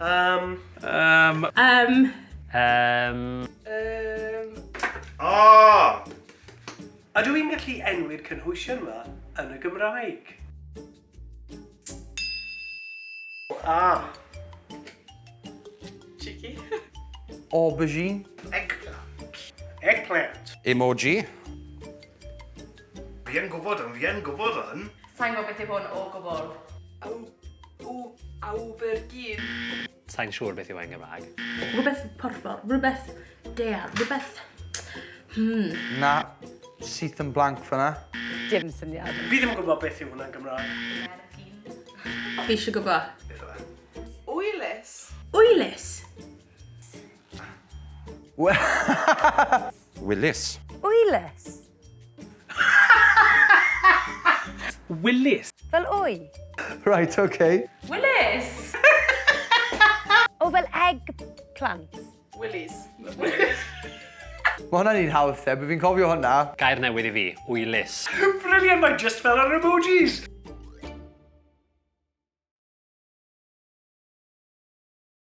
Ydw i'n gallu enwi'r cynhwysion yma yn y Gymraeg? Cheeky. Aubergine. Eggplant. Emoji. Fi yn gwybod yn. Sa'n gwybod beth yw hwn o gwbl. Awbergyn. Sa'n siŵr beth yw e'n Gymraeg. Rhywbeth porffor, rhywbeth dear, rhywbeth... Na, syth yn blanc fyna. Dim syniad. Fi ddim yn gwybod beth yw hwnna'n Gymraeg. Fi eisiau gwybod. Beth yw e? Wylus. Wylus. Willis. Wylus. Willis. Fel wy. Right, okay. Wylus. O fel eggplant. Willys. Mae hwnna'n un hawdd, beth fi'n cofio hwnna. Gair newydd I fi, wylus. Brilliant, mae just fel yr emojis.